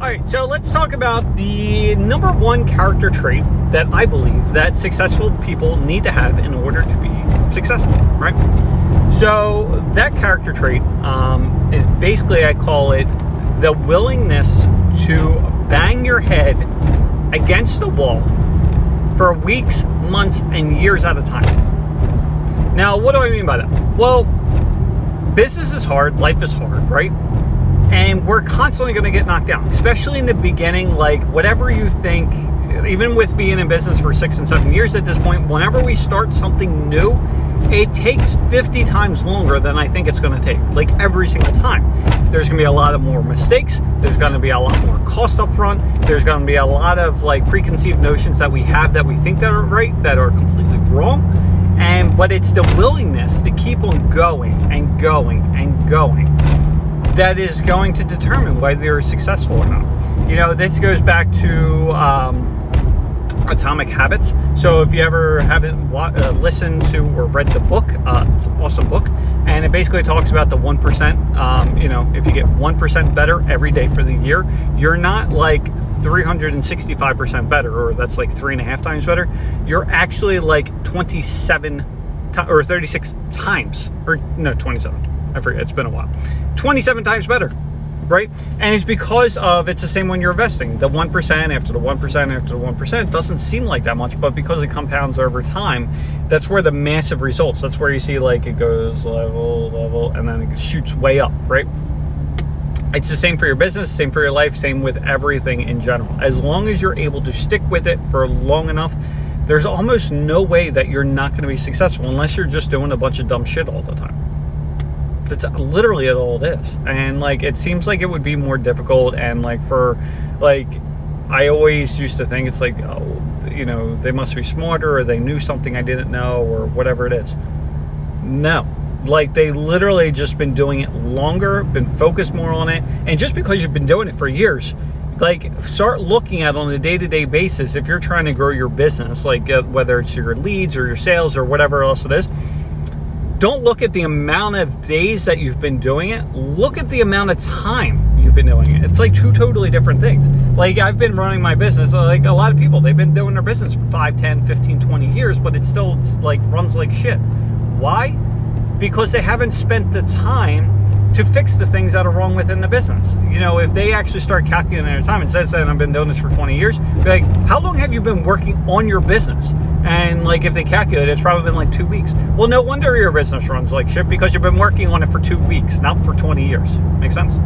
right, so let's talk about the number one character trait that I believe that successful people need to have in order to be successful, right? So that character trait is basically, I call it the willingness to bang your head against the wall for weeks, months, and years at a time. Now, what do I mean by that? Well, business is hard, life is hard, right? And we're constantly going to get knocked down, especially in the beginning. Like, whatever you think, even with being in business for 6 and 7 years at this point, whenever we start something new, it takes 50 times longer than I think it's going to take, like every single time. There's going to be a lot of more mistakes. There's going to be a lot more cost up front. There's going to be a lot of like preconceived notions that we have that we think that are right, that are completely wrong. But it's the willingness to keep on going and going and going that is going to determine whether you're successful or not. You know, this goes back to Atomic Habits. So if you ever haven't listened to or read the book, it's an awesome book, and it basically talks about the 1%. You know, if you get 1% better every day for the year, you're not like 365% better, or that's like 3.5 times better. You're actually like 27 or 36 times, or no, 27. I forget, it's been a while. 27 times better, right? And it's because of, it's the same when you're investing. The 1% after the 1% after the 1% doesn't seem like that much, but because it compounds over time, that's where the massive results, that's where you see like it goes level, and then it shoots way up, right? It's the same for your business, same for your life, same with everything in general. As long as you're able to stick with it for long enough, there's almost no way that you're not going to be successful unless you're just doing a bunch of dumb shit all the time. That's literally all it is. And like, it seems like it would be more difficult, and like for like, I always used to think it's like, oh, you know, they must be smarter, or they knew something I didn't know, or whatever it is. No, like they literally just been doing it longer, been focused more on it. And just because you've been doing it for years, like start looking at on a day-to-day basis, if you're trying to grow your business, like whether it's your leads or your sales or whatever else it is, don't look at the amount of days that you've been doing it. Look at the amount of time you've been doing it. It's like two totally different things. Like, I've been running my business, like a lot of people, they've been doing their business for 5, 10, 15, 20 years, but it still like runs like shit. Why? Because they haven't spent the time to fix the things that are wrong within the business. You know, if they actually start calculating their time, instead of saying I've been doing this for 20 years, be like, how long have you been working on your business? And like, if they calculate, it's probably been like 2 weeks. Well, no wonder your business runs like shit, because you've been working on it for 2 weeks, not for 20 years. Make sense?